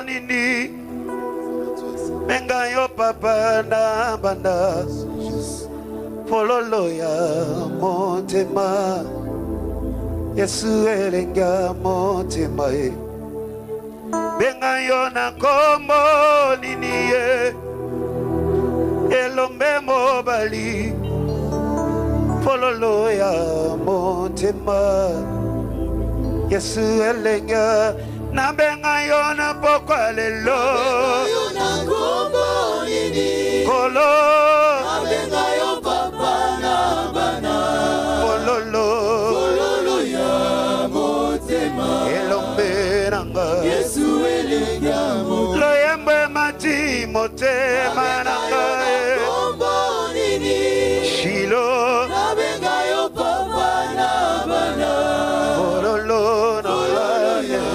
nini menga yo papa na banda fololo ya motema Yesu elenga motema benga yo na kombo nini ye elombe mobali fololo ya motema Yesu elenga na benga yo na pokwa lelo kolo na benga yo papa na bana fololo ya motema elombe nanga Yesu elenga mo loyembe mati motema nanga Shilo na benga yo papa na bana fololo ya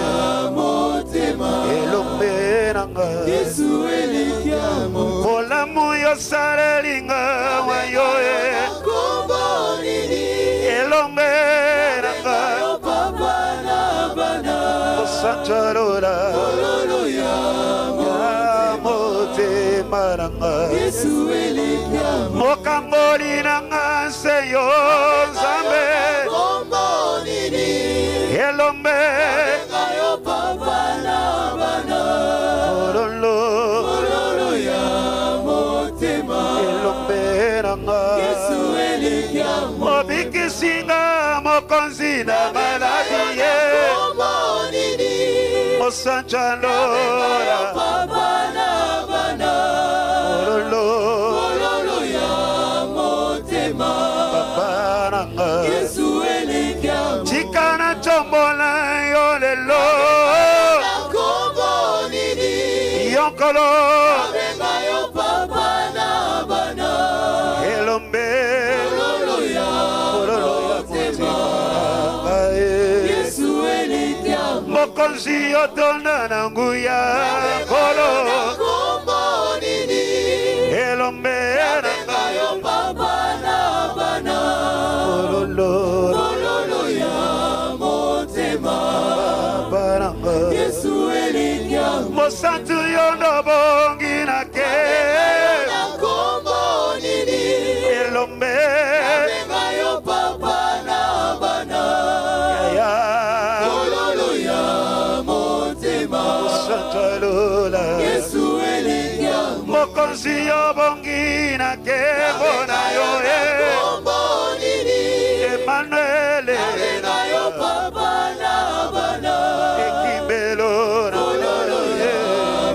motema elombe nanga Yesu elenga mo olamu yo sarelinga wayo elombe nanga yo papa na bana osantarora ya motema nanga Yesu elenga mo mokamboli nanga seyo nzambe elombe yo papa na bana fololo ya motema elombe nanga Yesu elenga mo obikisinga mokonzi na maladi ye mosanjalora papa na bana fololo ya motema papa nanga Yesu elenga mo chikana chombola yo lelo yonkolo benga yo papa na bana elombe ya motema Yesu elenga mo mokonzi yotona na nguya kolo elombe benga yo papa na bana fololo ya motema baranga Yesu elenga mo mosantu yondo bongi na ke elombe benga yo papa na bana ya ya motema santalula Yesu elenga mo mokonzi yo bongi na ke bona yo Emmanuel benga yo papa na bana ekibelo na ya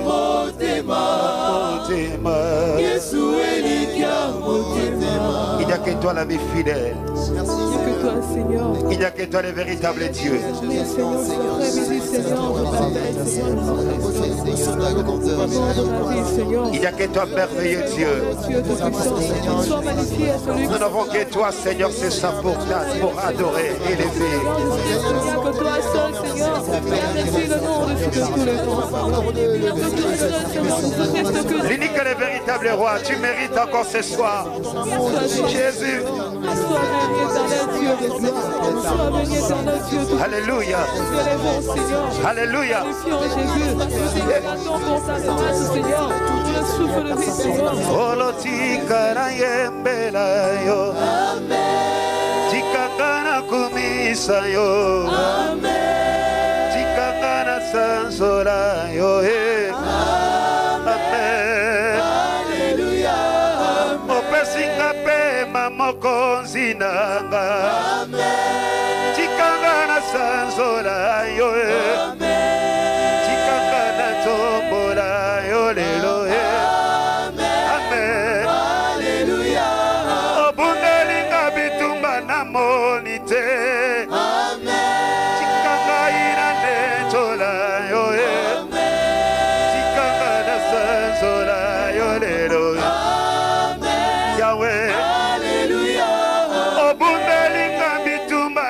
motema motema Yesu elenga motema. il n'y a que toi l'ami fidèle Il n'y a que toi, Seigneur. il n'y a que toi le véritable Dieu Oui, Seigneur, c'est vrai, mais Seigneur, de bataille, Seigneur. il n'y a que toi merveilleux Dieu Dieu de puissance, sois magnifié à celui nous n'avons que toi Seigneur c'est ça pour adorer élever Il n'y a que toi seul, Seigneur. Merci le nom de tous les noms. l'unique et le véritable roi tu mérites encore ce soir Jésus Sois béni, éternel Dieu de gloire. Sois béni, éternel Dieu de Alléluia Dieu les bons, Seigneur. Alléluia Glorifions Jésus. Nous t'exaltons pour ta grâce, Seigneur. Pour le souffle de vie, Seigneur. olotika na yembela yo tikanga na kumisa yo tikanga na sansola yo amen opesinga pema mokonzi nanga tikanga na sansola yo tikanga na tombola yo lelo amen obundelinga bitumba na moni te tikanga ina netola yo tikanga na sansola yo lelo yawe obundelinga bitumba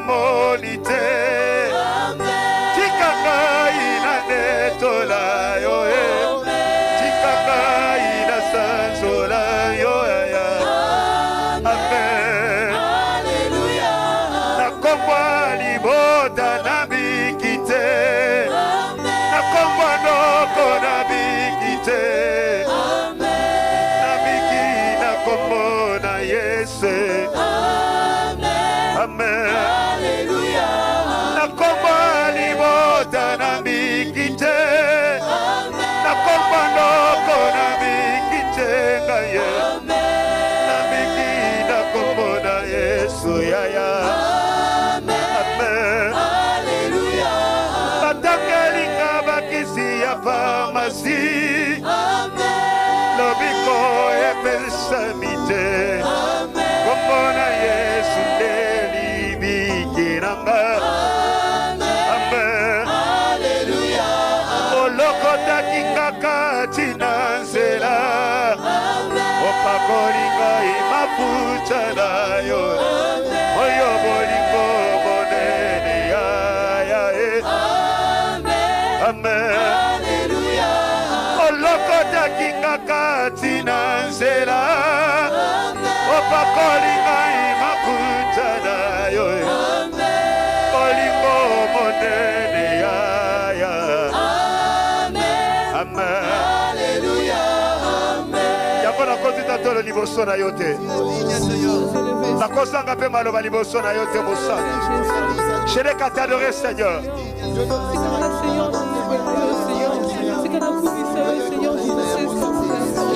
monite tikanga ina netola yo tikanga ina sanzola yo ya amen Alléluia. nakombwa libota na bikite nakombwa noko na bikite na biki nakombo na Yesu amen Alléluia. nakombwa libota na bikite nakombwa noko na bikite ngaye na biki nakombo na Yesu yaya amen Alléluia. batangelinga bakisi ya pharmacie lobiko epesamite komona Yesu ndelibikiranga amen Alléluia. olokotaki kaka tina nzela opakolinga imafuta na yo oyo bolingo monene yaya amen Alléluia. olokotaki kaka tina nzela opakolinga imafuta na yo bolingo monene yaya amen Alléluia. yango nakozita tolo liboso na yo te nakozanga mpe maloba liboso na yo te mosala je n'ai qu'à t'adorer Seigneur.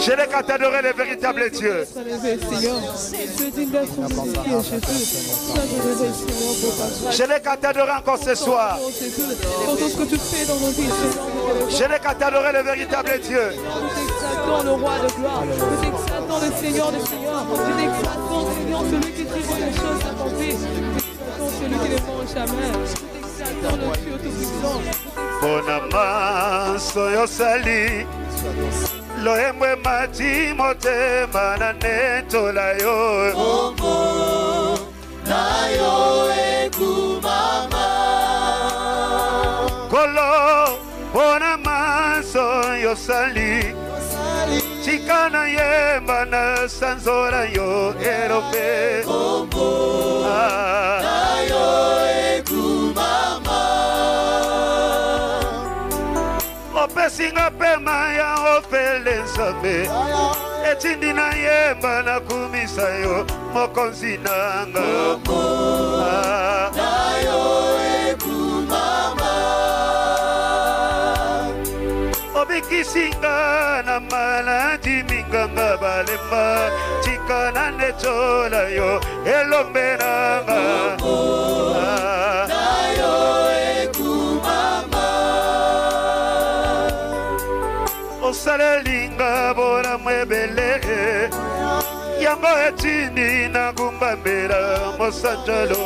Je n'ai qu'à t'adorer le véritable Dieu. Je n'ai qu'à t'adorer encore ce soir. Je n'ai qu'à t'adorer le véritable Dieu. Le roi de gloire, nous exaltons le Seigneur des Seigneurs, nous exaltons Seigneur celui qui dit les choses accomplies, nous exaltons celui qui ne ment jamais, nous exaltons le Dieu tout-puissant. Bonamaso yosali loemwe mati motema na netola yo Bongo na yo ekumama. kolo bonamaso yosali chikana yemba na sanzora yo elope Bongo na yo ekumama. opesinga pema ya ofele nzambe etindi na yemba na kumisa yo mokonzi nanga Na yo ekumama. obikisinga na maladi minganga balema chikana netola yo elombe nanga Na yo ekumama. osalelinga bona mwebele yango etindi na gumbambela mosanjalo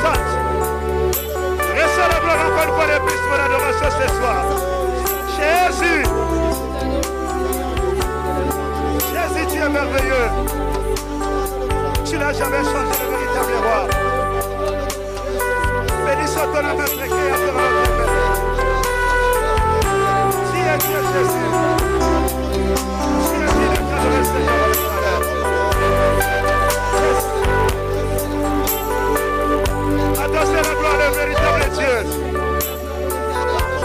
sainte. Recevez la gloire encore une fois de plus pour l'adoration ce soir. Jésus. Jésus, tu es merveilleux. Tu n'as jamais changé le véritable roi. Bénissons ton nom, notre Créateur, notre Père. Tu es Dieu, Jésus. Tu es Dieu, notre adoré Seigneur, avec valeur. Attention la gloire du véritable Dieu.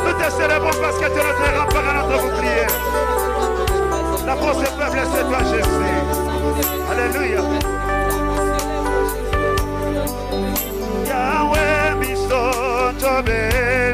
Nous te célébrons parce que tu es notre rempart et notre bouclier. La force et faiblesse, c'est toi, Jésus. Alléluia. Yahweh, mi son tobe.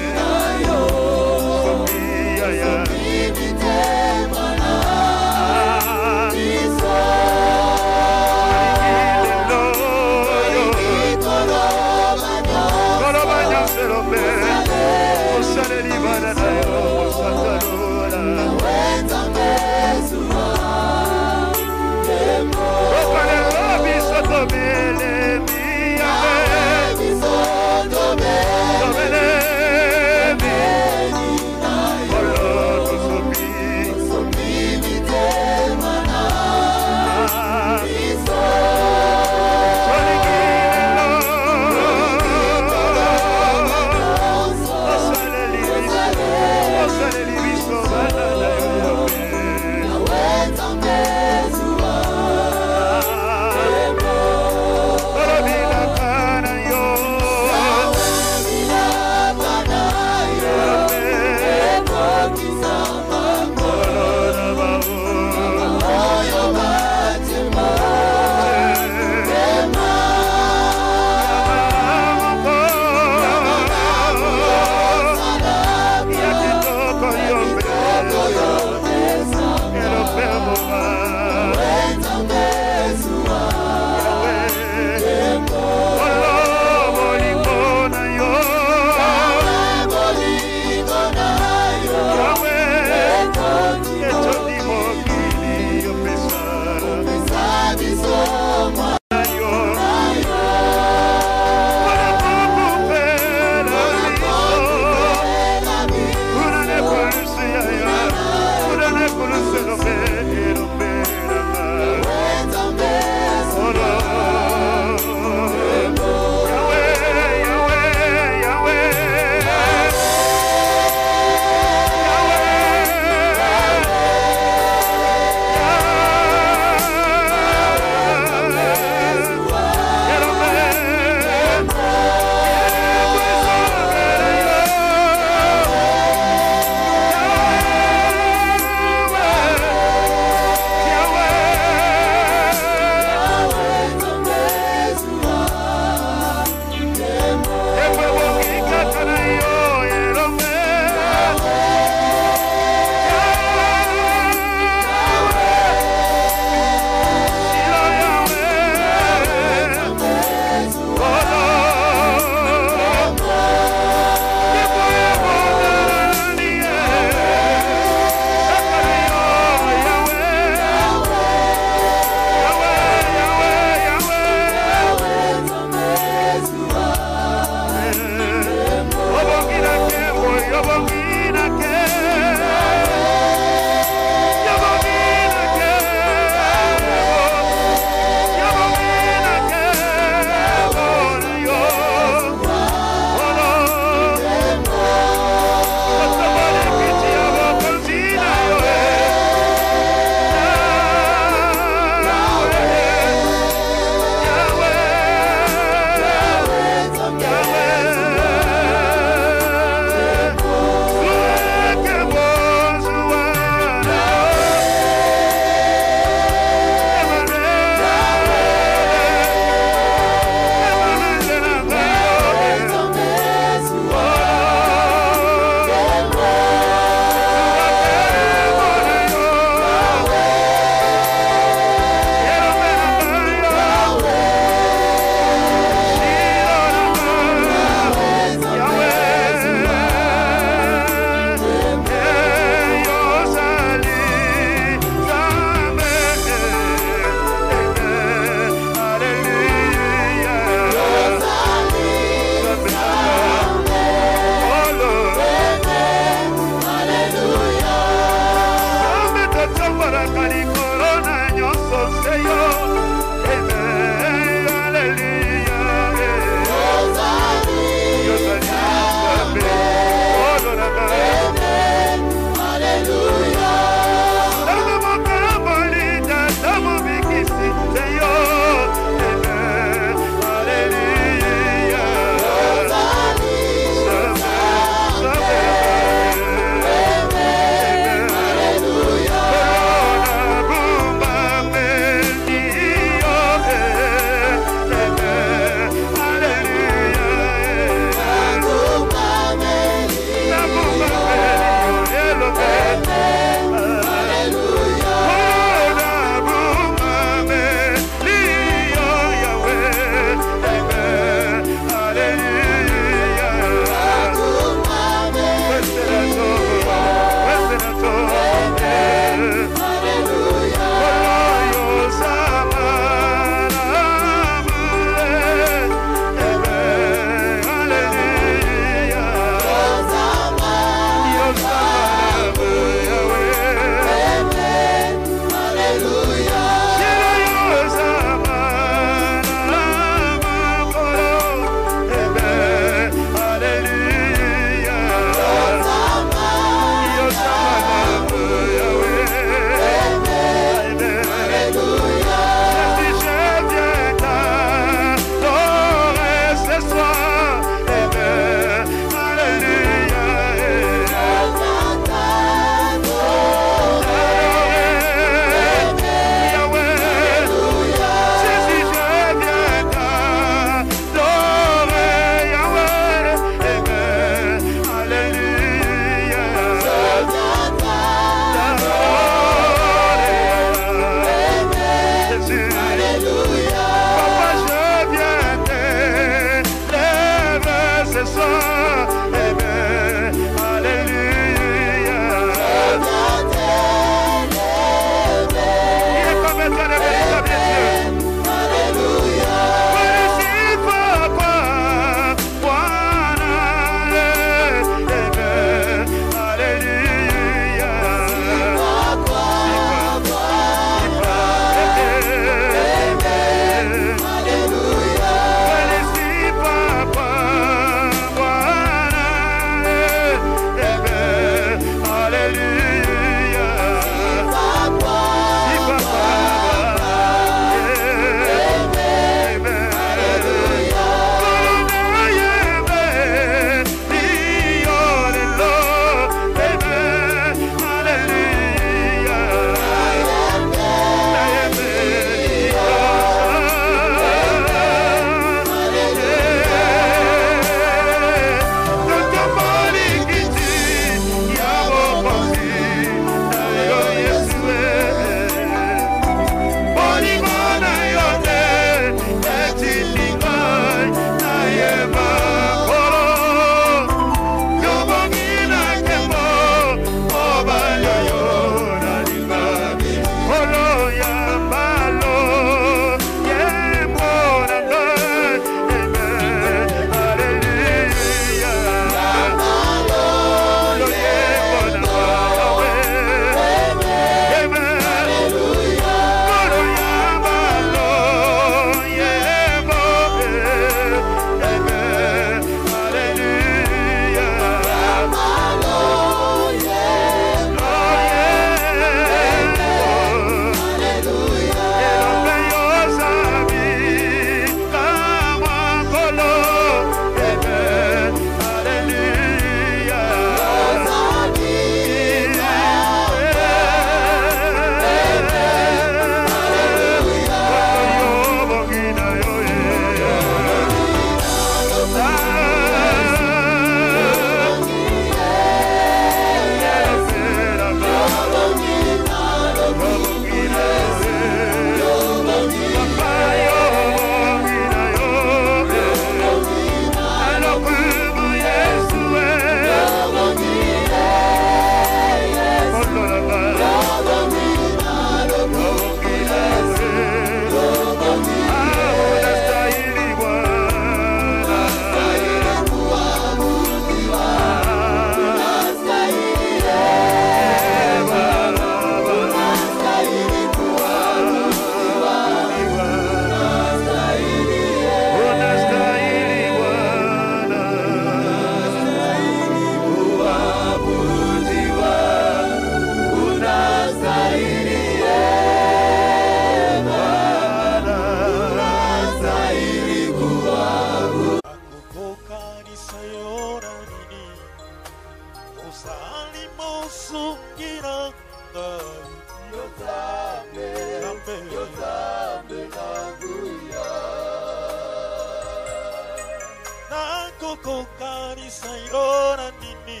Nakoko kanisa yona nini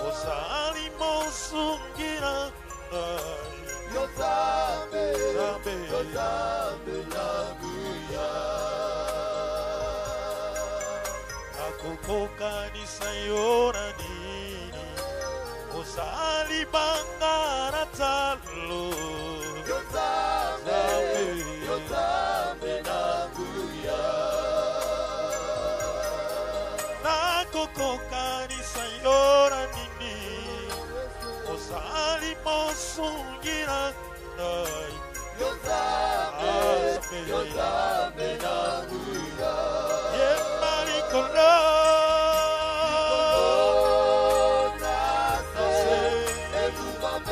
Osali mosungira Yotambe Zambe Naguya Nakoko kanisa yona nini Osali bangara talo Yotambe Naguya Nakoko kanisa yona nini Osali mosungira Yotambe Naguya Yemarikola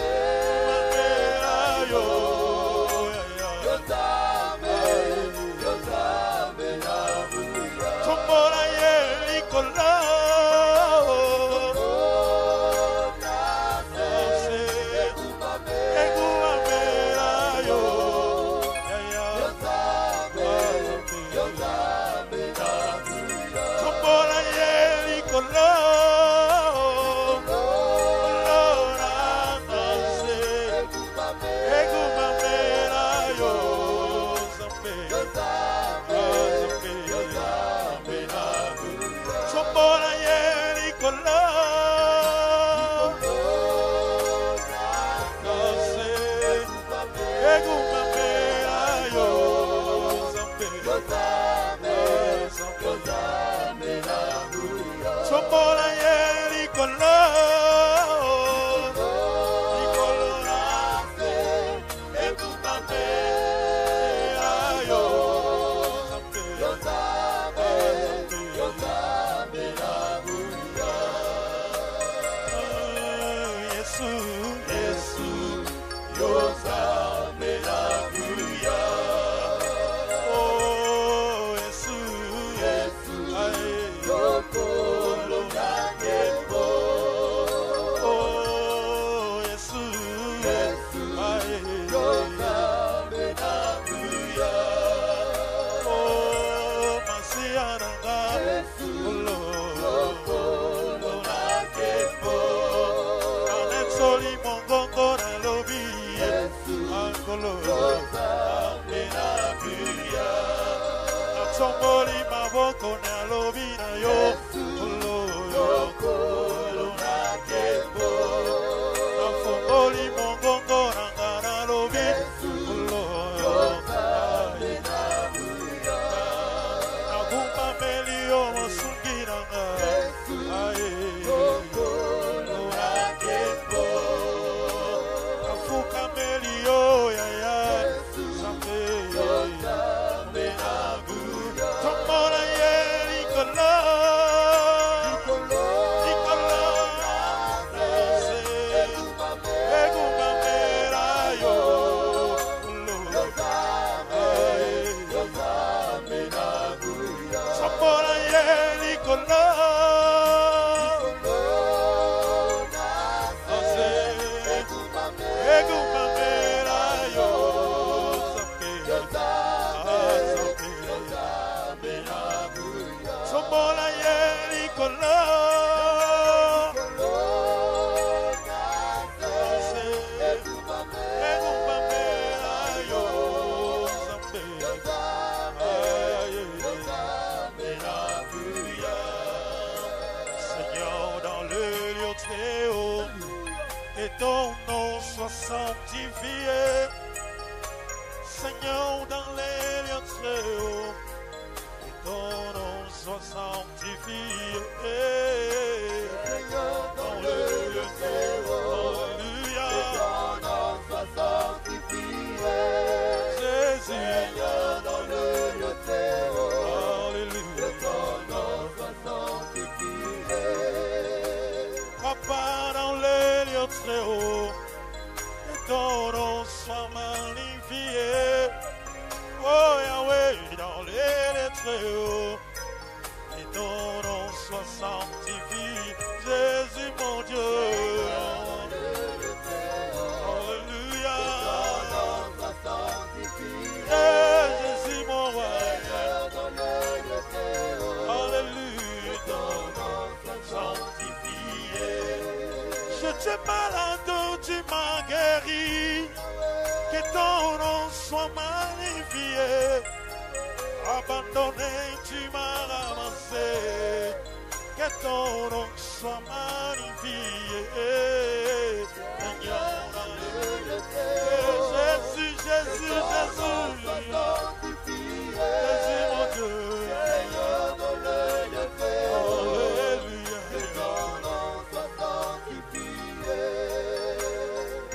Seigneur dans les lieux très hauts, et ton nom soit sanctifié. Seigneur dans les lieux très hauts, Alléluia. et ton nom soit sanctifié. Jésus, Seigneur dans les lieux très hauts, Alléluia. et ton nom soit sanctifié. Papa dans les lieux très hauts, et ton nom soit magnifié. Oh Yahweh, dans les lieux très hauts, et ton nom soit sanctifié. Jésus mon Dieu. Alléluia. Jésus mon roi. Alléluia. soit magnifié. Abandonné, tu m'as ramassé. Que ton nom soit magnifié. Jésus, Jésus, Jésus. Jésus, mon Dieu. Alléluia.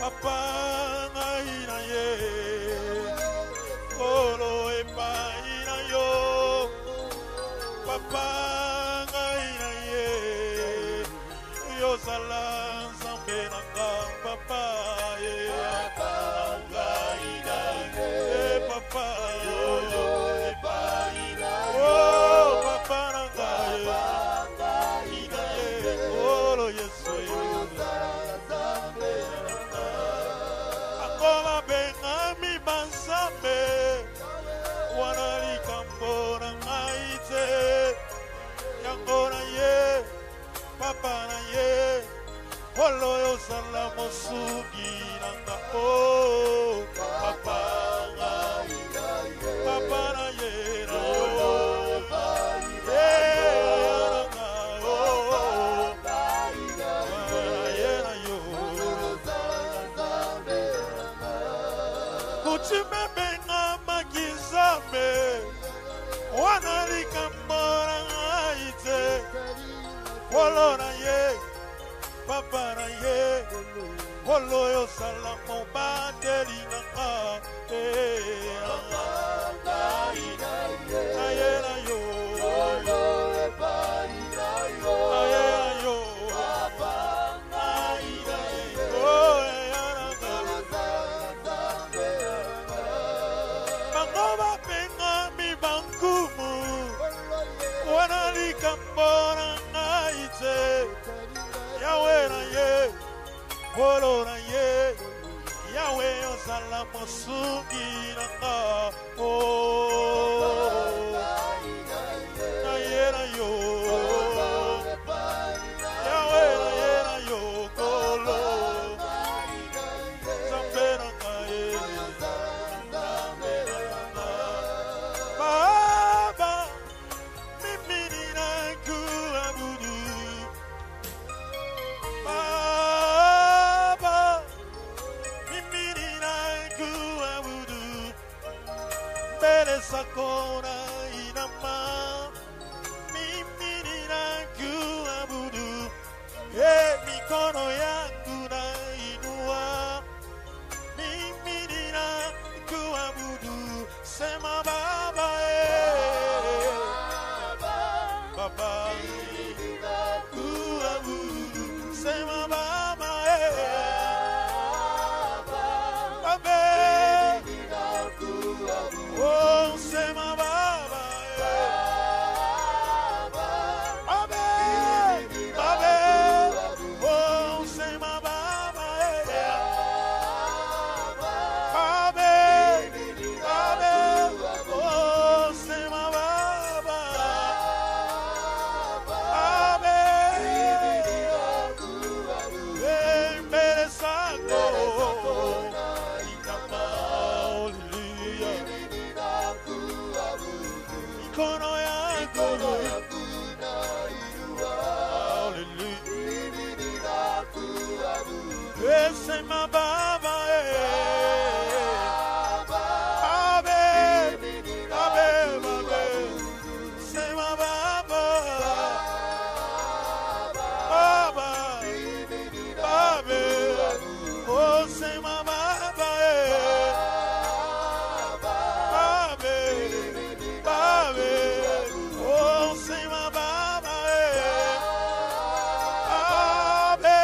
Papa, naïnaye. Olo e païnayo. Papa, naïnaye. Yosala, zambe nanga, papa. Papa, naïnaye. Papa, olo e païnayo. Oh, papa, naïnaye. Olo, yesu. Akoma bengami bansambe. Wanali kambona ngaite. Yangona ye. Papa na ye. Olo yo sala mosugi nanga. Oh, papa na ye. Papa na ye. Papa na ye, olo yo sala mo bandeli nanga, aye na yo, aye na yo, oh Mangoba penga mi bankumu, wanali kambona ngaite. Yahweh na ye, Polo na ye, Yahweh osala mosugi nanga, oh, na ye na yo, Yahweh na ye na yo, Polo, zambe nanga ye, Baba, mimi nina kuabudu. Baba, mimi ninakuabudu. Mbele sakona inama, mimi ninakuabudu. Mikono yangu na inua, mimi ninakuabudu. Sema Baba, Baba. Sema Baba, Baba, oh, sema Baba, Baba, Baba, oh, sema Baba, Baba, Baba, oh, sema Baba, Baba. Sema Baba, Baba, Baba, sema Baba, Baba, Baba, oh sema Baba, Baba, Baba, oh sema Baba, Baba.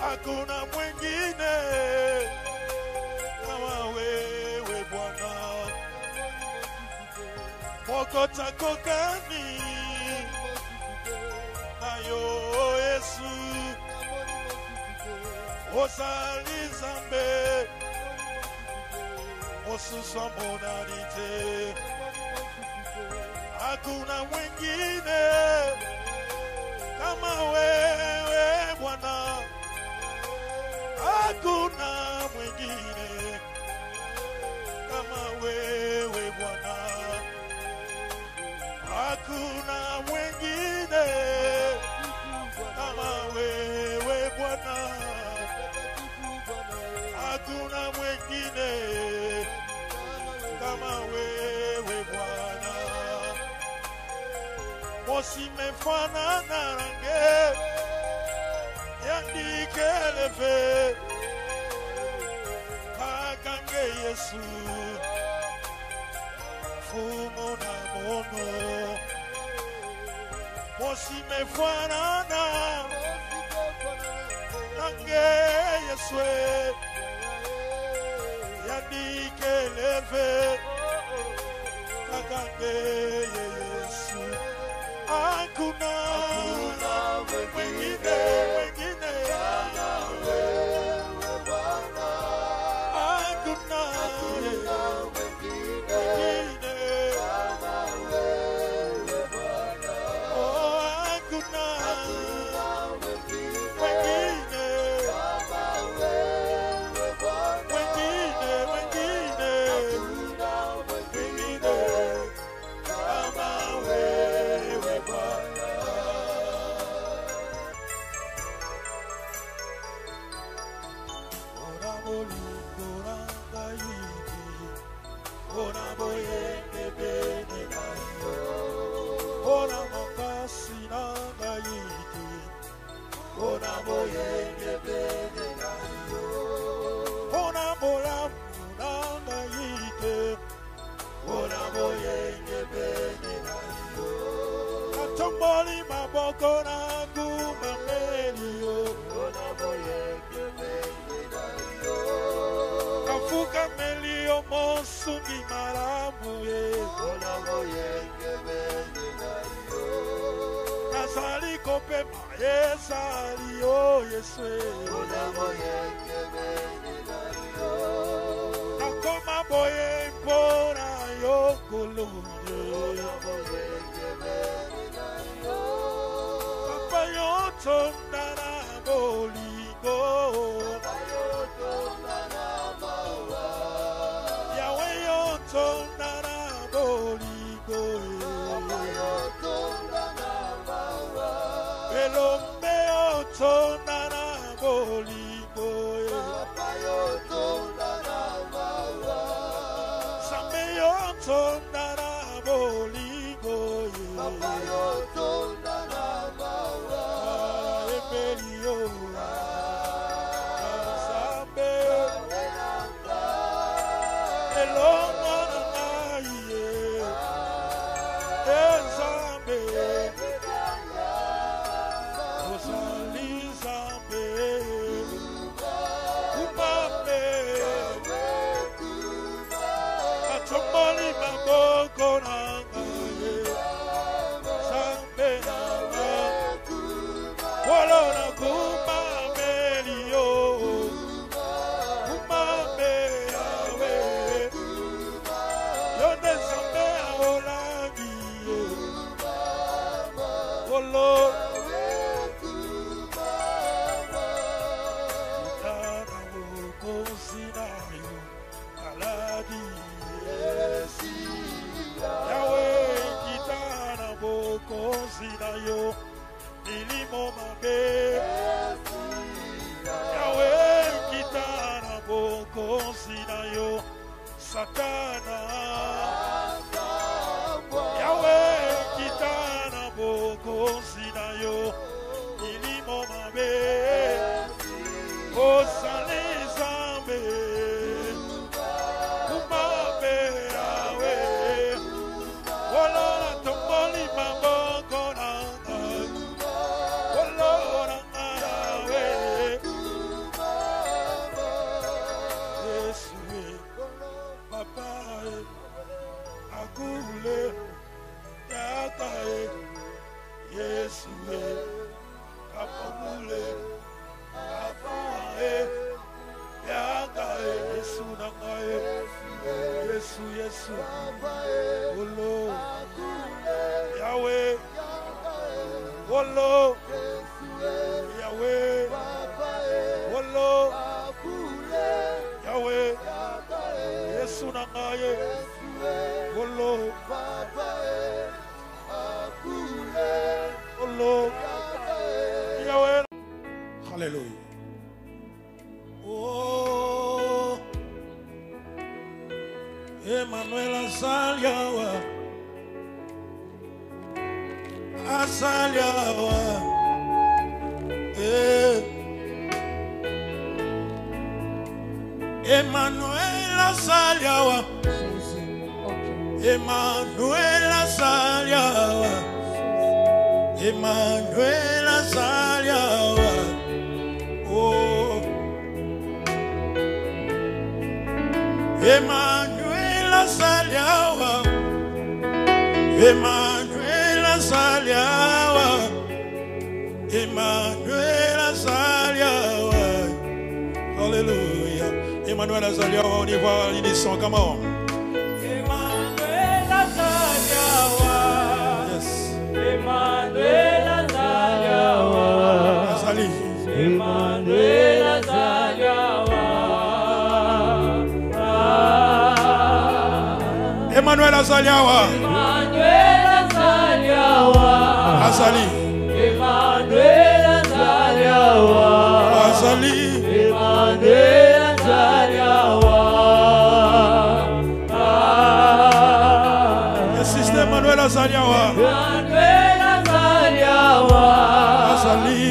Hakuna mwingine kama wewe Bwana. Mokota kokani nayo Yesu osali zambe osuswa monalite. Hakuna mwingine kama wewe Bwana. Hakuna mwingine kama wewe Bwana. Hakuna mwingine kama wewe Bwana. Hakuna mwingine kama wewe Bwana. Mosi mefanana range yandikeleve kakange Yesu fumo na mono. Mosi mefanana range Yesu yandikeleve kakange Yesu. Hakuna mwingine kama wewe Bwana. Hakuna mwingine kama wewe Bwana. Oh, hakuna mwingine kama wewe Bwana. Mwingine kama wewe Bwana. Ora bolungora gaidi, ora boyende bene gaio, ora mokasi na gaidi. Hallelujah. Oh, Emmanuel Azaliawa, Azaliawa, Emmanuel Azaliawa, Emmanuel Azaliawa, Emmanuel Azaliawa. Oh, Emmanuel Azaliawa, Emmanuel Azaliawa, Emmanuel Azaliawa. Hallelujah. Emmanuel Azaliawa, on y voit l'unisson, come on. Emmanuel Azaliawa. Yes. Emmanuel Azaliawa. Azali. Emmanuel Azaliawa. Emmanuel Azaliawa. Emmanuel Azaliawa. Azali. Emmanuel Azaliawa. Azali. Emmanuel Azaliawa. Sister Emmanuel Azaliawa. Emmanuel Azaliawa. Azali.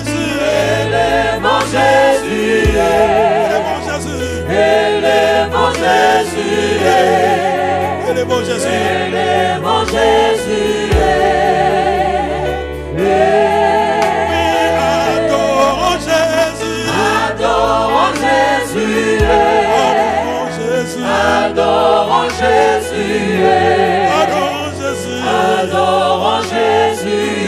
Élevons Jésus, élevons Jésus, élevons Jésus, élevons Jésus, élevons Jésus, adorons Jésus, adorons Jésus, adorons Jésus, adorons Jésus, adorons Jésus,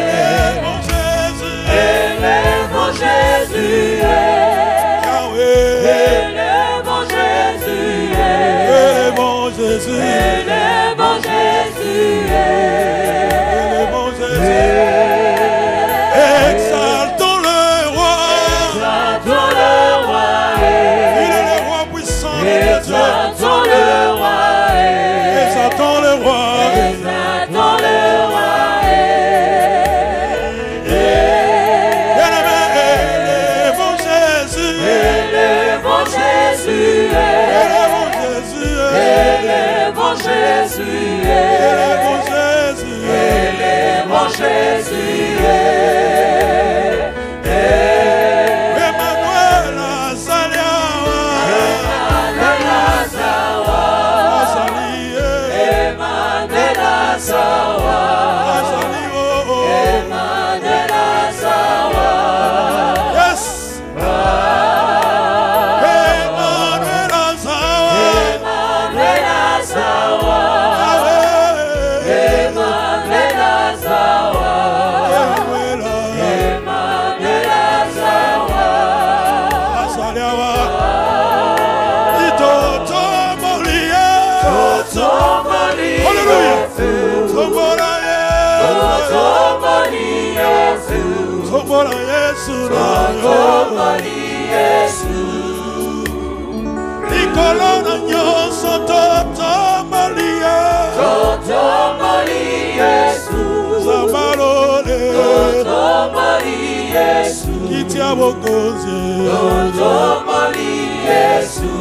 élevons Jésus, élevons Jésus, Yahweh, élevons Jésus, élevons Jésus, élevons Jésus, élevons Jésus, exaltons le roi, exaltons le roi, il est le roi puissant, exaltons le roi, exaltons le roi, exaltons le roi, élevons Jésus, élevons Jésus, élevons Jésus, élevons Jésus, élevons Jésus, élevons Jésus, Emmanuel Azaliawa, Emmanuel Azawa, Emmanuel Azawa, Emmanuel Azawa, yes, Emmanuel Azawa, Emmanuel Azawa, Emmanuel Azawa, Emmanuel Azawa, Azaliawa, Itoto Molia, Toto Molia, hallelujah, Tombora Yesu, Tombora Yesu, Tombora Yesu, Nicolona Nyoso, Toto Molia, Toto Molia Yesu, Zamalole, Toto Molia Yesu, Kitia Bokoze, Toto Molia Yesu.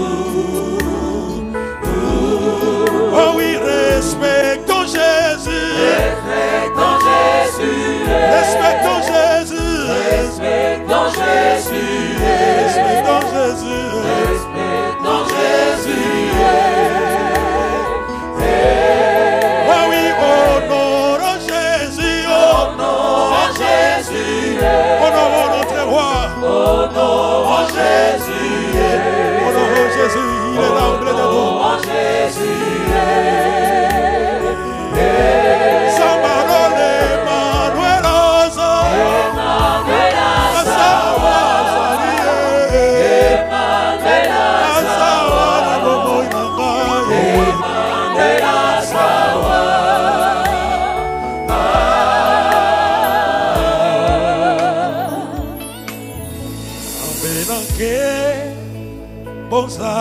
Oh oui, respectons Jésus, respectons Jésus, respectons Jésus, respectons Jésus, respectons Jésus, respectons Jésus. Oh oui, honorons Jésus, honorons Jésus, honorons notre roi, honorons Jésus, honorons Jésus, il est l'âme de nous. Samarole, Emmanuel Azawa, Emmanuel Azawa, Emmanuel Azawa, Emmanuel Azawa, Ambenanke, Bonza,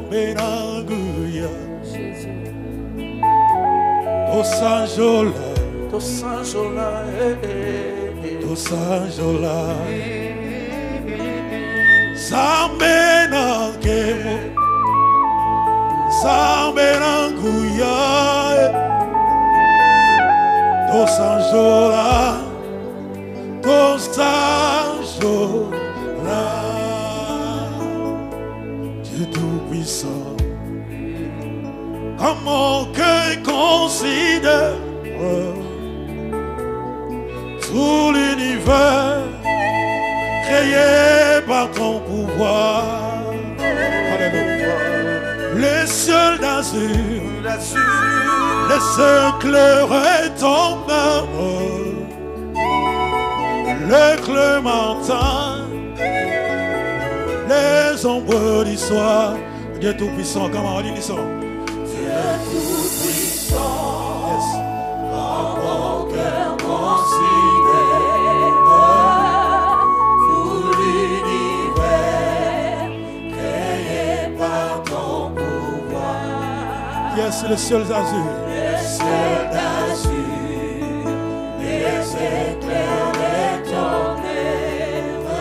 Benanguya, Tosanjola, Tosanjola, Tosanjola, Sambenanke, Sambenanguya, Tosanjola, Tosanjola, Dieu Tout-Puissant. Comment que considère tout l'univers créé par ton pouvoir. Alléluia. Les cieux d'azur, les cercles et ton main, le clémentin, les ombres du soir. Dieu Tout-Puissant, comment on dit ça? Tout-Puissant, yes. Comment cœur considère tout l'univers Yes, les cieux azur. Les cieux d'azur, les éclairs de ton œuvre.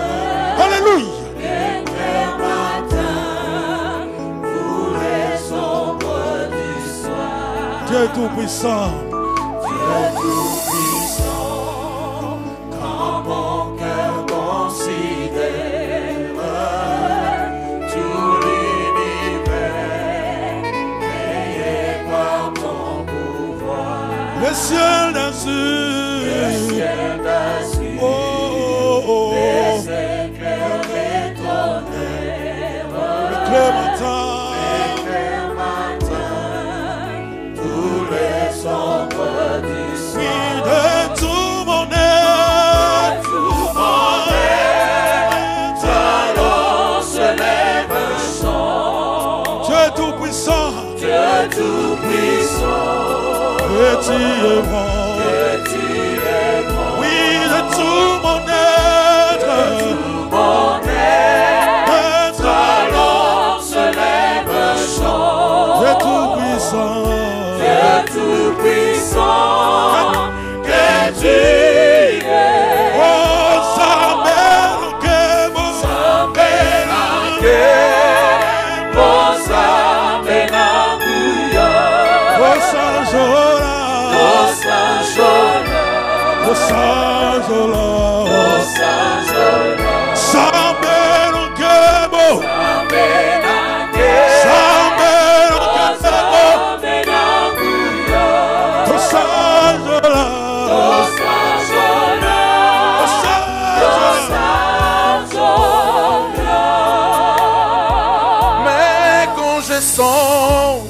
Alléluia. L'éclair matin, pour les ombres du soir. Dieu tout-puissant. Dieu tout-puissant, quand mon cœur considère tout l'univers, créé par ton pouvoir. Le ciel d'azur. Le ciel d'azur, Oh, oh, oh. les éclairs de ton œuvre. L'éclair matin. L'éclair matin, tous les ombres du Oui, soir. de tout mon être. Tout mon être, alors se lève un chant. Dieu tout-puissant. Dieu tout-puissant, Et tu es bon. que tu es bon. Oui, de tout mon être. Mon être, Être. alors se lève un chant. Dieu tout-puissant. Dieu tout-puissant, que tu es. Oh, ça m'aime, que bon. Oh, Sanjola. Oh, Sanjola. Ça m'aime, que bon. Ça m'aime, que bon. Oh, Sanjola. Oh, Sanjola. Mais quand je sens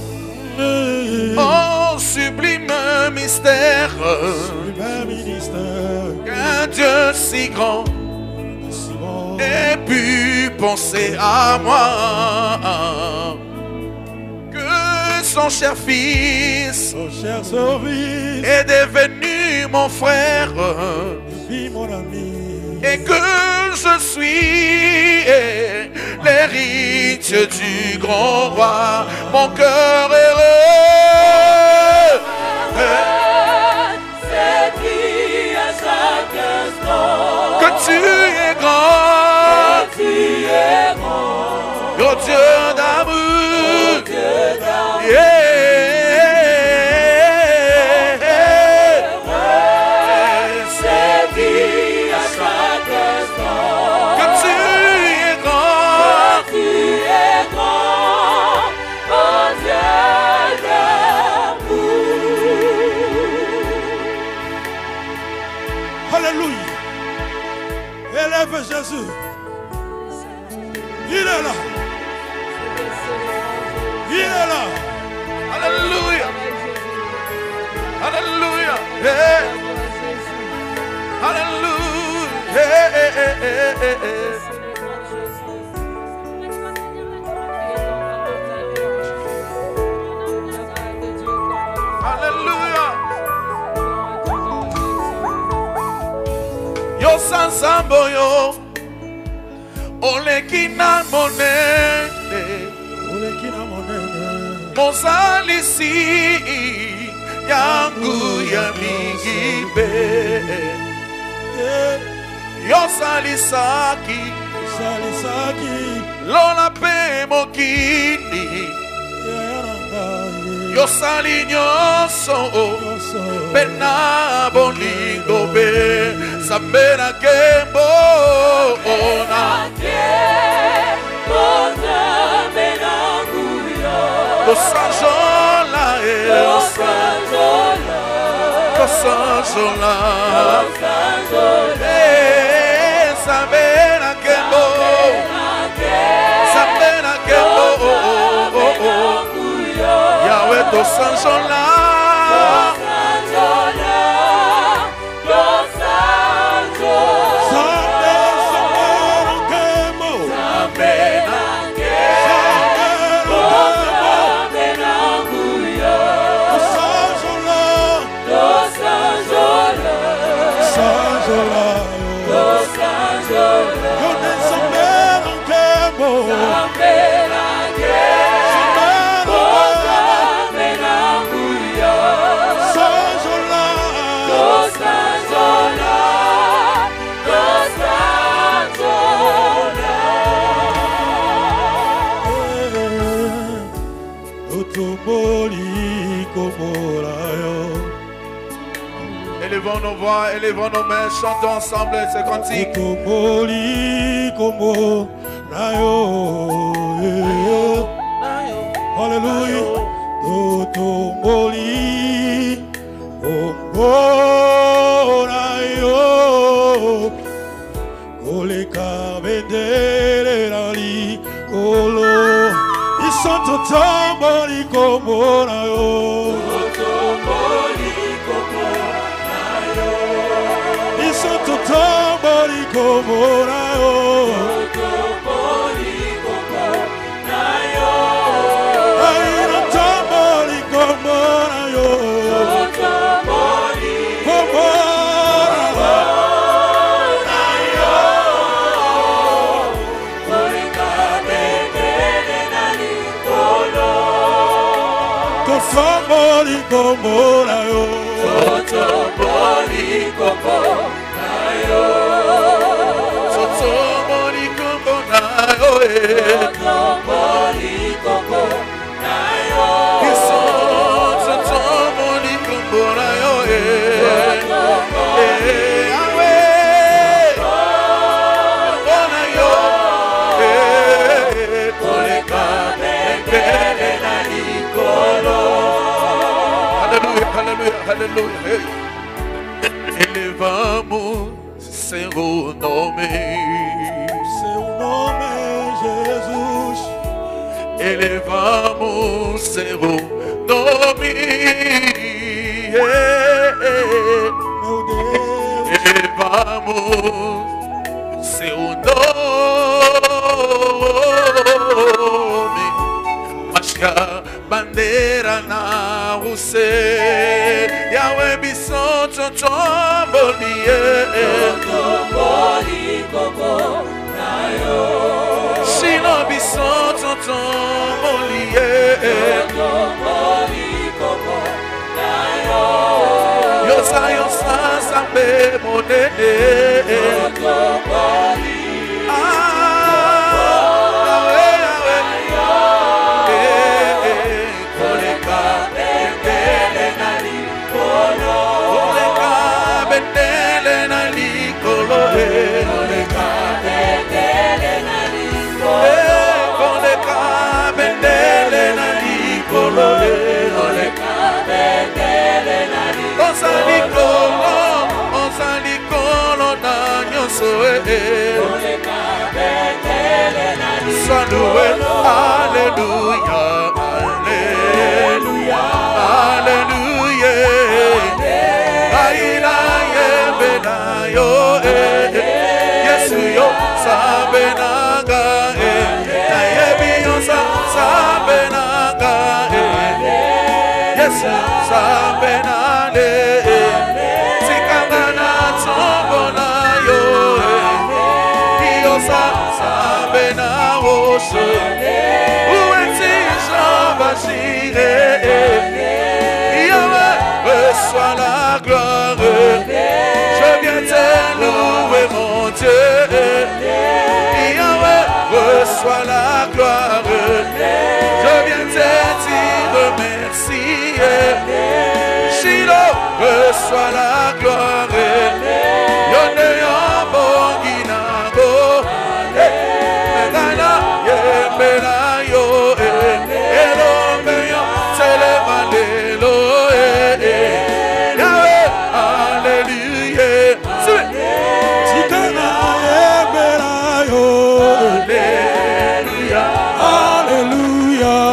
oh sublime mystère Le ministère. qu'un Dieu si grand Simon. ait pu penser à moi, que son cher fils Son cher service. est devenu mon frère, Vis mon ami. et que je suis l'héritier du grand roi, mon cœur heureux. Que tu es grand, oh Dieu d'amour, que tu es grand, Alléluia. Élève Jésus. Il est là. Il est là. Alléluia, Alléluia, hey. Alléluia, hey, hey, hey, hey, hey. Alléluia. Yo sansambo yo, ole kina monene, Ole kina monene. mozalisi yangu ya mingibe. Yo salisaki Salisaki. lola pe mokini, yo sali nyonso pena bolingo be sambera kembo ona Losanjola Losanjola sambera kembo Yahweh Losanjola voix, élevons nos mains, chantons ensemble ce cantique. Alléluia. Alléluia. Elevamos seu nome, Jesus. Elevamos seu nome, meu Deus. Elevamos seu nome, mas que a bandeira na você. Yahweh bison tonton bolie Shino bison tonton bolie Yosa yosa sambe monene Alléluia, Alléluia, Alléluia, Aïla yebena yo, Yesu yo sabenanga, Nayebi yo sabenanga, Yesu sabenane, Sikangana tombona yo, Yo sabena oshe. Reçois la gloire, je viens te louer mon Dieu. Yahweh, reçois la gloire, je viens te dire merci. Shiloh, reçois la gloire, yonne yambo ginago, megana yembena yo, elo meyo telemanelo. Hallelujah.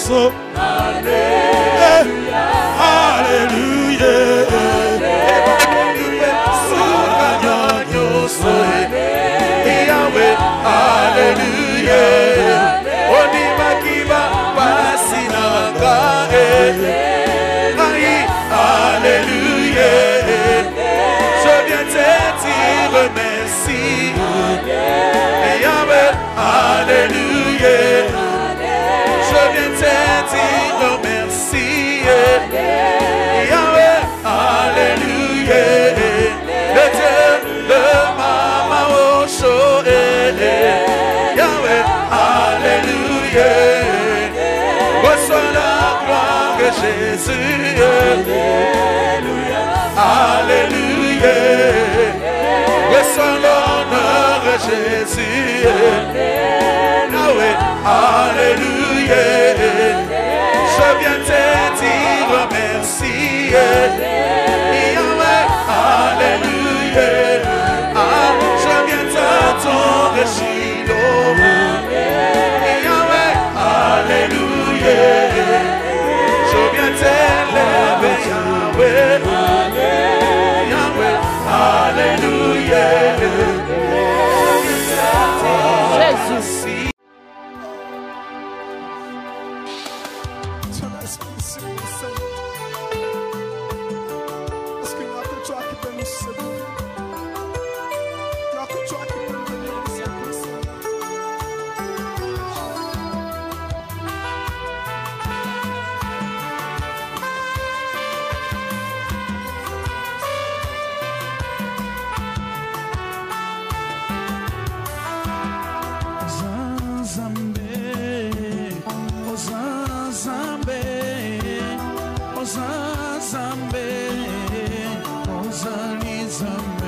nyonso. Alléluia. Alléluia. Alléluia. Onima kiba pasinanga. Alléluia. Je viens te dire merci. Yahweh, alléluia. Je viens te dire merci. Yahweh, alléluia. Le Dieu de Mama Osho. Yahweh, alléluia. Reçois la gloire de Jésus. Alléluia. Reçois l'honneur de Jésus. Yahweh, alléluia. Je viens te dire merci. Yahweh, alléluia. Je viens t'attendre, Shiloh. Yahweh, alléluia. Je viens t'élever, Yahweh. Yahweh, alléluia. Jésus. Zambe,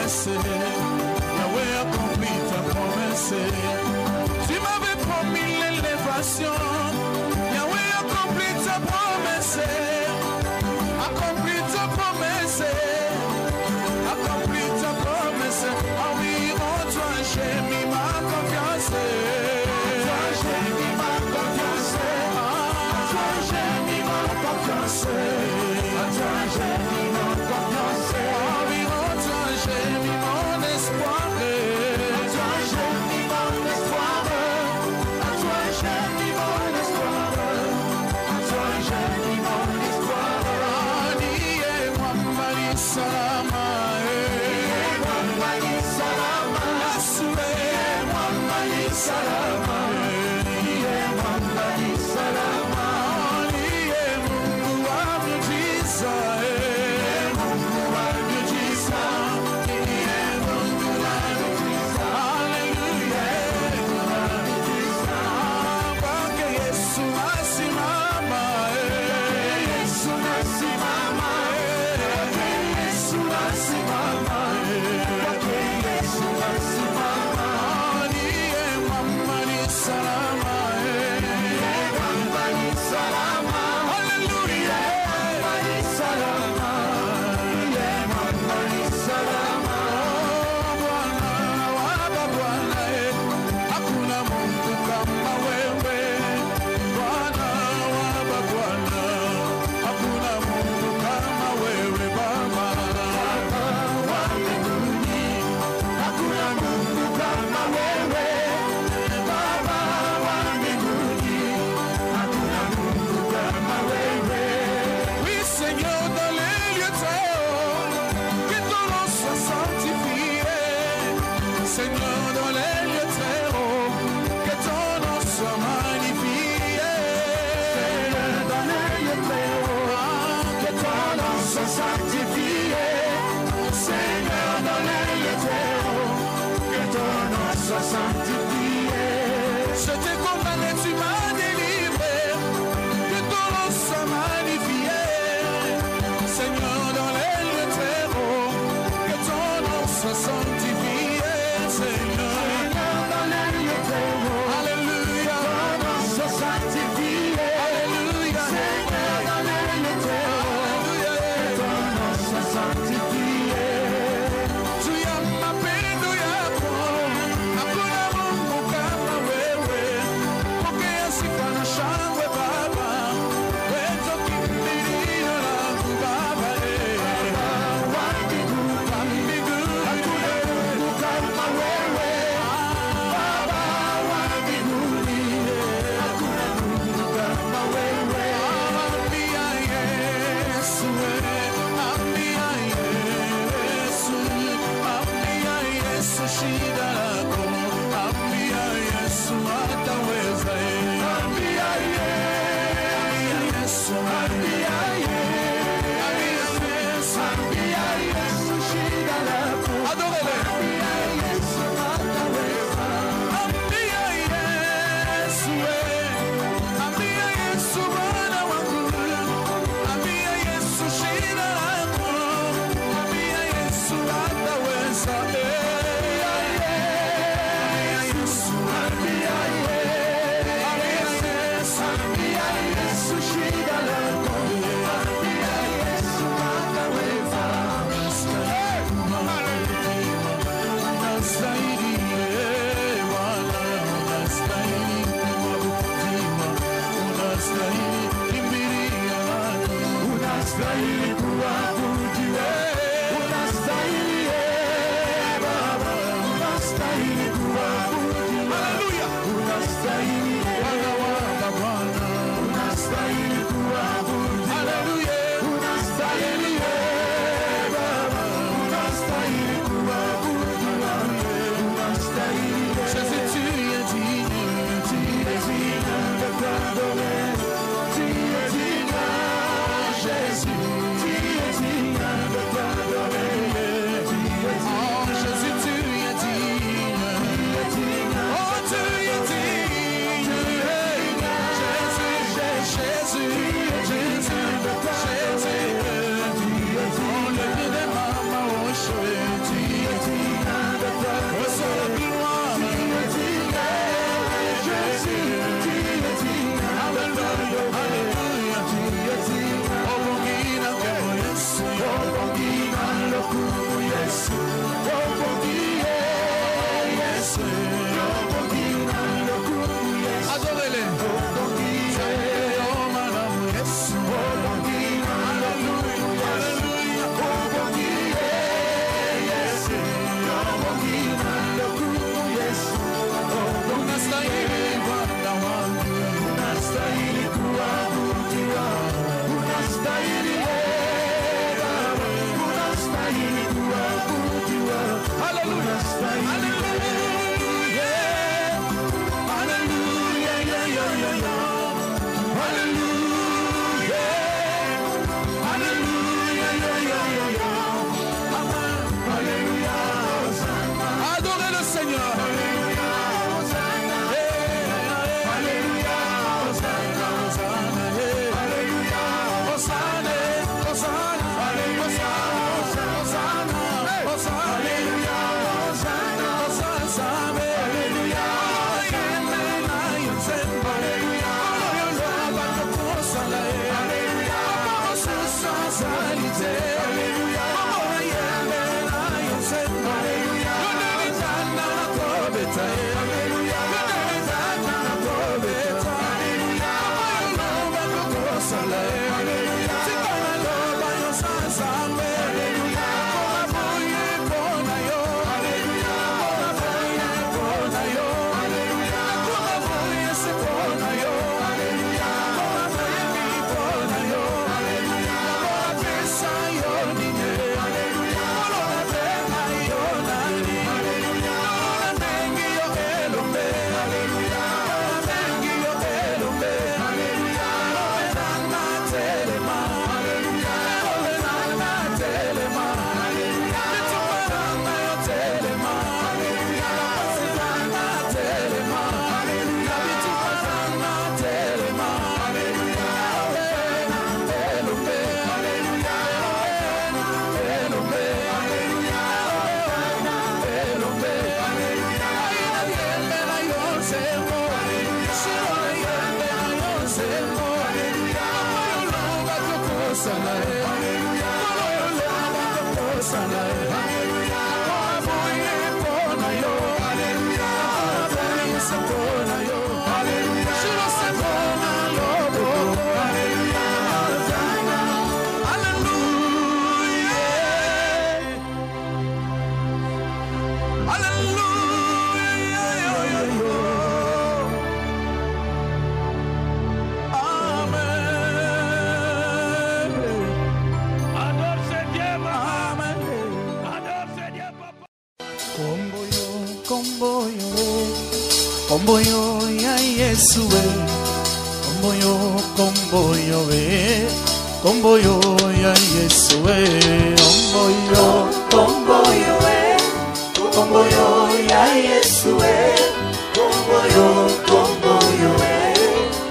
promesse. Yahweh accomplit ta promesse. Tu m'avais promis l'élévation. Yahweh accomplit ta promesse. Accomplit ta promesse. Accomplit ta promesse. Ah oui, en toi j'ai mis ma confiance. En toi j'ai mis ma confiance. En toi j'ai mis ma confiance. En toi j'ai mis ma confiance. Ah oui, en toi j'ai mis mon espoir. En toi j'ai mis mon espoir. En toi j'ai mis mon espoir. En toi j'ai mis mon espoir. Niye mwambali salama. Salama, Mwambali salama, Mungu wa miujiza, Mungu wa miujiza, Mungu wa miujiza, hallelujah, kwake Yesu nasimama, Yesu nasimama, kwake Yesu nasimama, kwake Yesu nasimama. Salama, Mwambali salama, hallelujah, Mwambali salama, Mwambali salama. Bwana wa Bwana, hakuna Mungu kama wewe. Bwana wa Bwana, hakuna Mungu kama wewe. Baba wa mbinguni, hakuna Mungu kama wewe. Seigneur, dans les lieux très hauts, que ton nom soit sanctifié. Seigneur, dans les lieux très hauts, que ton nom soit magnifié. Seigneur, dans les lieux très hauts, que ton nom soit sanctifié. Seigneur, dans les lieux très hauts, que ton nom soit sanctifié. Komboyo ya Yesu we, komboyo we, komboyo ya Yesu we, komboyo we, komboyo ya Yesu we, komboyo we,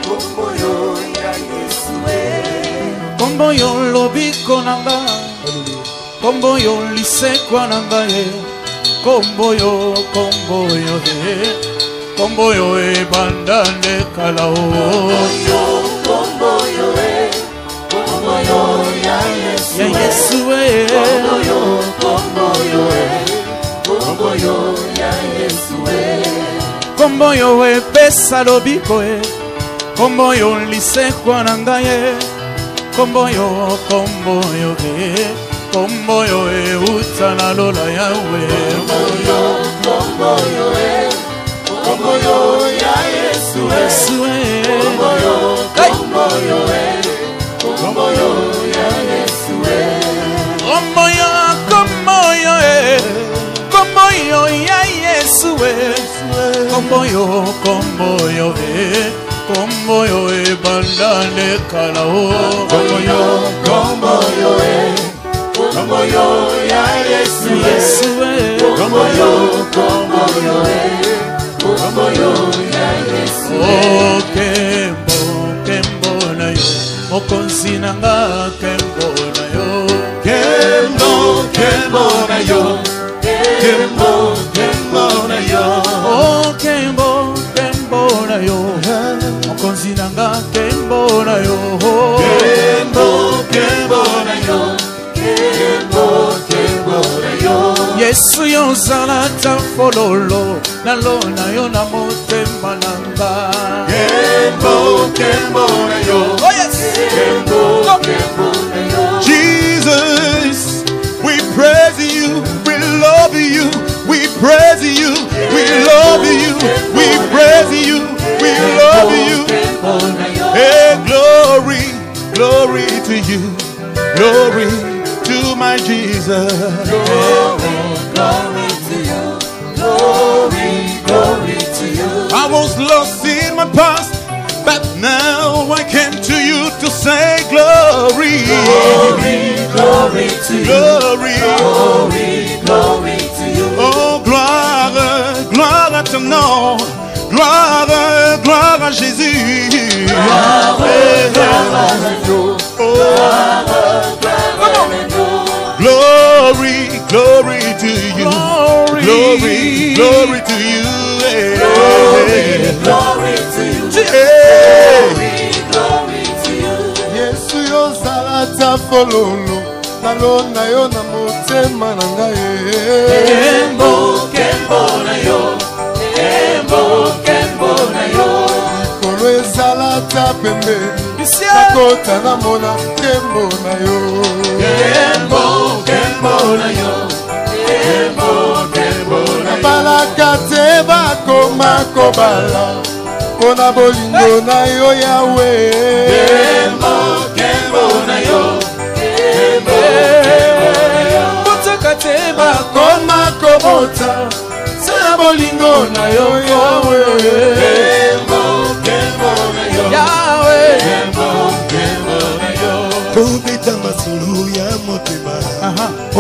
komboyo ya Yesu we, komboyo lobiko nanga, komboyo lisekwa nanga ye, komboyo he. Komboyo e bandande kalao, komboyo ya Yesu e, komboyo ya Yesu e, komboyo e pesa lobiko e, komboyo lisekwa nanga ye, komboyo e, komboyo e utana lola yawe, komboyo e. Komboyo ya Yesu e, komboyo e, komboyo ya Yesu e, komboyo e, komboyo ya Yesu e, komboyo e, komboyo e bandane kalao, komboyo e, komboyo ya Yesu e, komboyo e. Komboyo ya Yesu oh kembo na yo mokonzi nanga kembo na yo kembo na yo oh kembo na yo mokonzi nanga kembo na yo kembo na yo Yesu yo zalata fololo nalona yo na motema nanga kembo na yo oh yes kembo na yo Jesus we praise you we love you we praise you we love you we praise you we love you hey glory to you glory to my Jesus glory to you glory to you I was lost in my past but now I came to you to say glory to you glory to you oh gloire à ton nom gloire à Jésus gloire à Dieu Glory to you. Glory to you. Glory to you. Glory to you. Yesu yo salata fololo. Nalona yo na motema na ngai. Kembo na yo. Kembo na yo. Kolo salata pembe. Nakota na mona kembo na yo. Kembo na yo. Balakate bakoma kobala kona bolingo na yo yawe kembo na yo botakate bakoma kobota sana bolingo na yo yawe kembo na yo yawe na yo tobeta masulu ya motema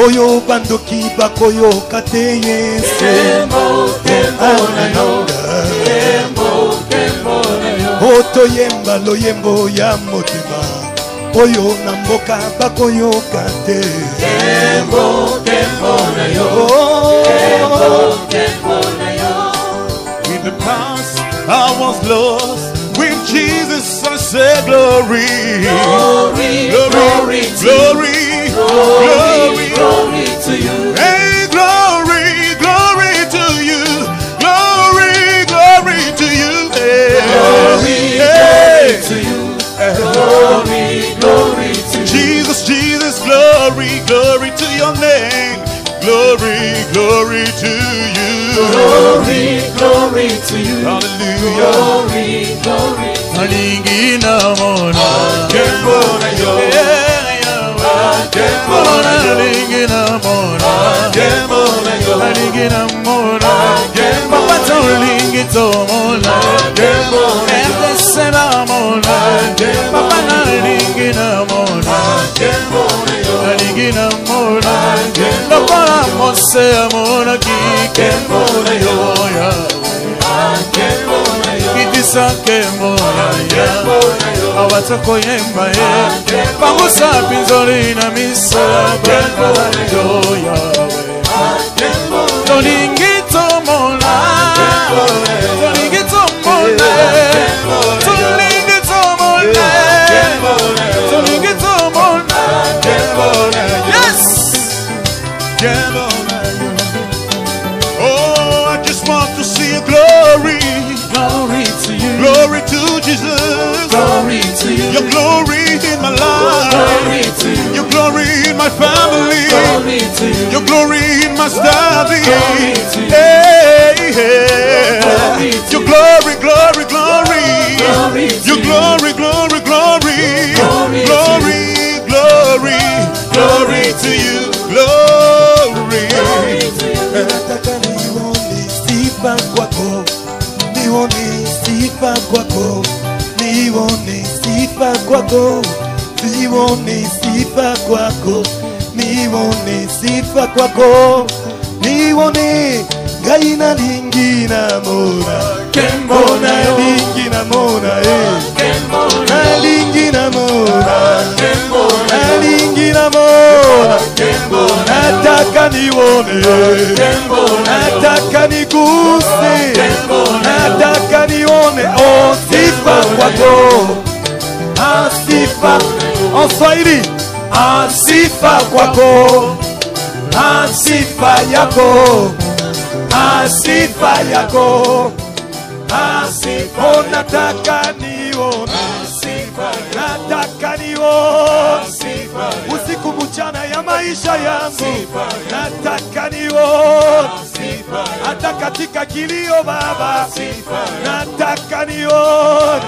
oyo bandoki bakoyo kate Yesu oto yemba loyembo ya motema oyo na mboka bakoyo kate in the past I was lost with Jesus I said glory to you. Hey, glory to you. Glory to you. Hey, glory to you. Glory to you. Jesus, glory to your name. Glory to you. Glory to you. Hallelujah. Glory. Alingina mona. Kembona yo. Kembona lingina mona. Kembona yo. nalingi na mona papa tolingi tomona RDC na mona papa nalingi na mona nalingi na mona lokola mose ya mona kike mona yoya kitisa ke mona ya awatako yemba ye pangusa pinzoli na misa yoya tolingi tomona tolingi tomona tolingi tomona tolingi tomona yes Oh, I just want to see your glory. glory to you Glory to Jesus. glory to you Your glory in my life. glory to you Your glory in my family. glory to you Your glory in my study. Glory to you. Hey, hey. Glory to Your you. glory, glory, glory. Glory to Your you. glory, glory, glory. Glory to Glory, glory, glory to you. Glory. Nataka nione sifa kwako, nione sifa kwako, nione sifa kwako, nione sifa kwako, nione sifa kwako, nione gaina lingi na mona, kembona lingi na mona, kembona lingi na mona, kembona lingi na mona, nataka nione, nataka niguse, nataka nione, oh sifa kwako, sifa, en Swahili, sifa kwako, sifa yako, sifa yako, sifa, nataka nione, nataka nione, usiku mchana ya maisha yangu, nataka nione, hata katika kilio Baba, nataka nione,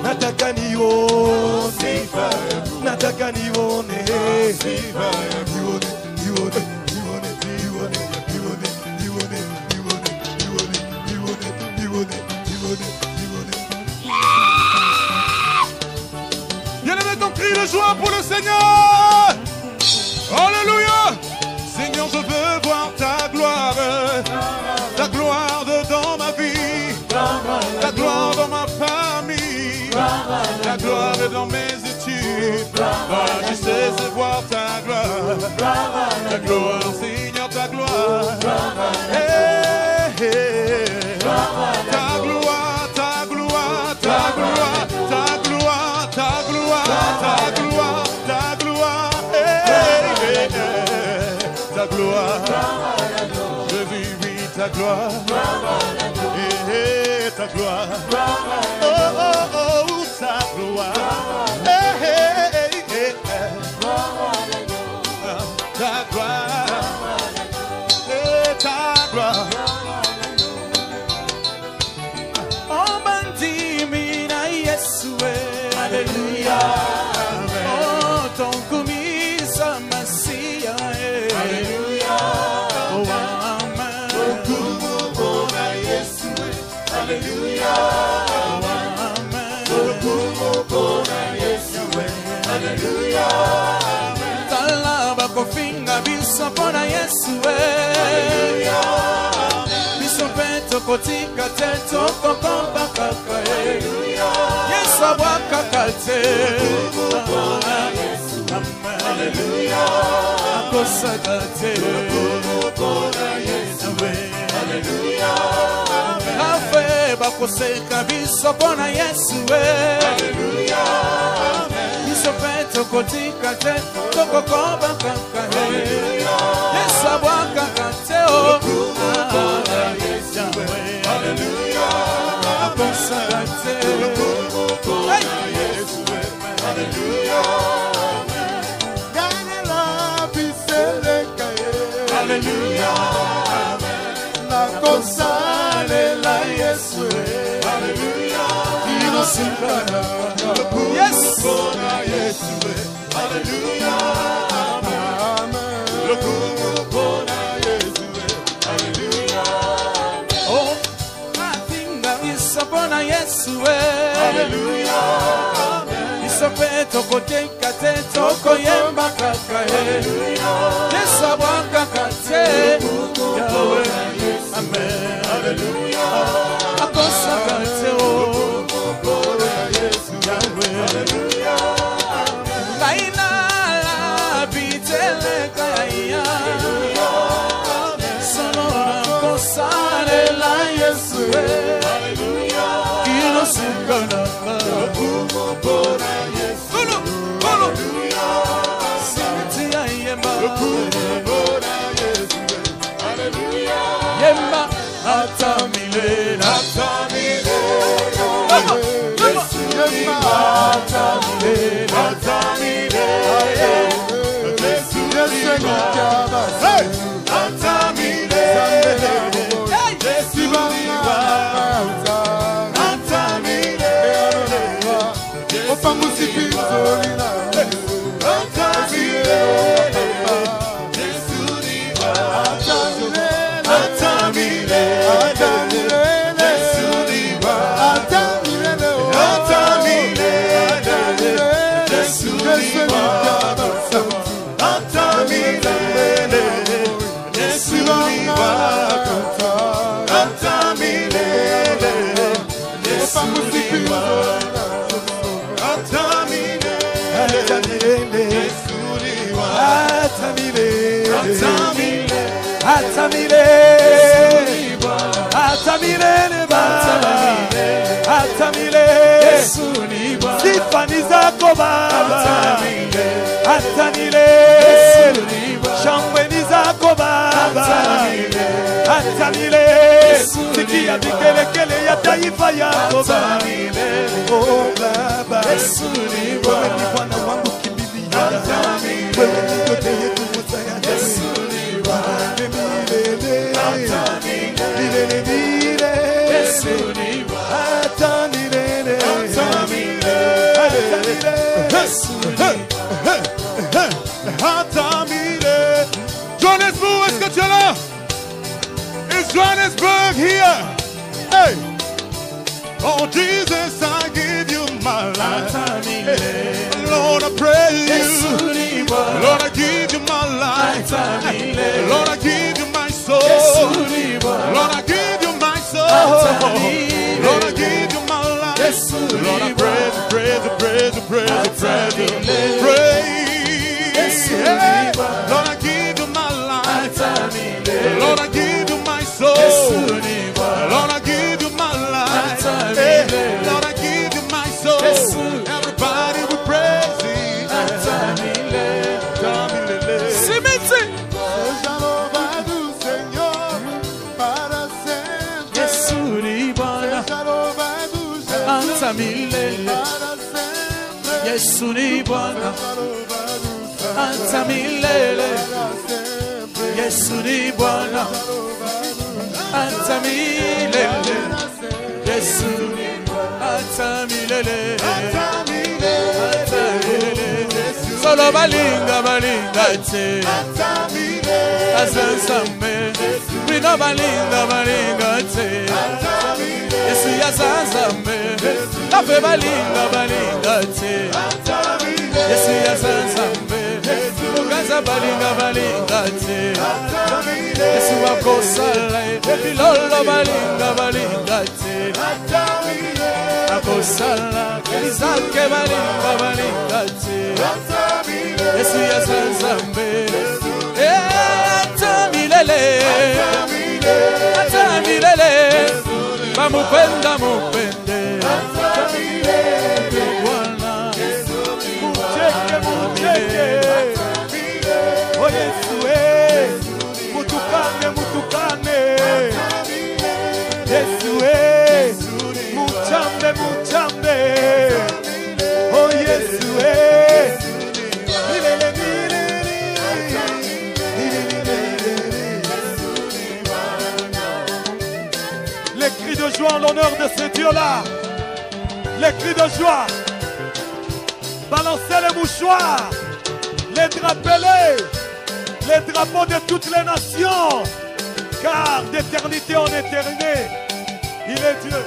nataka nione, nataka nione, Bien-aimé, ton cri de joie pour le Seigneur. Alléluia. Seigneur, je veux voir ta gloire dans ma vie, ta gloire dans ma famille, ta gloire dans mes études. Je sais voir ta gloire, Seigneur, ta gloire. Hey, hey. Ta gloire, ta gloire, ta gloire, ta gloire, ta gloire, ta gloire, ta gloire, hey, hey, hey. Ta gloire, je vis ta gloire, hey, hey, ta gloire, oh, oh, oh, ta gloire, hey, hey, hey, hey. Ta gloire, hey, ta gloire. Alléluia. Oh, ton kumisa masia. Alléluia. Oh, amen. Alléluia. Oh, amen. Alléluia. Talaba kofinga biso pona Yesu. Alléluia. Biso peto kotika teto kokomba kaka. Alléluia. Yesu abwaka kalte. Alléluia. Akosaka te. Alléluia. Afe bakoseka biso pona Yesu. Alléluia. Biso peto kotika te kokomba kaka. Alléluia. Yesu abwaka kalte. Alléluia. Akosaka te. Alléluia. Nakosalela Yesu. Alléluia. Inosikana. Yes. Alléluia. Amen. isope tokotenga te tokoyemba kaka tesabwakaka te yawe amen aleluya akosaka te o yawe aleluya laina la bitele kaya sonora kosale la yesu aleluya kino singana Yemba atamile atamile Yemba atamile atamile Yesu atamile Yesu atamile Opa musiki solina atamile Sifani zako baba atamile shangweni zako baba atamile sikia vikelekele ya taifa yako baba oh baba wewe ni Bwana wangu kimbilia wewe ni yote yetu msaya Johannesburg, est-ce que tu es là? Is Johannesburg here? Hey! Oh Jesus, I give you my life. Hey. Lord, I praise you. Lord, I give you my life. Lord, I give you my soul. Lord, I give you my soul. Lord, I give you my life. Lord, I praise you, praise you, praise you, praise you, praise you, praise. Yeah. Lord, I give you my life. Lord, I give you my soul. Lord, I give you my life. Hey. Lord, I give you my soul. Everybody will praise you. Yesu ni Bwana anta milele Yesu ni Bwana anta milele Yesu anta milele solo balinga balinga te asansambe Brino balinga balinga te Yesu yasansambe Lafe balinga balinga te Yesu yasansambe Mugaza balinga balinga te Yesu wakosala Bilolo balinga balinga te Akosala Elizake balinga balinga te Yesu yasansambe Atamilele Atamilele Bamupenda mupende Bwana Mcheke mcheke Oh Yesu Mutukane mutukane Yesu Muchambe muchambe Oh Yesu Milele milele Les cris de joie en l'honneur de ce Dieu-là. Les cris de joie. Balancez les mouchoirs. Les drapelés. Les drapeaux de toutes les nations. Car d'éternité en éternité, il est Dieu.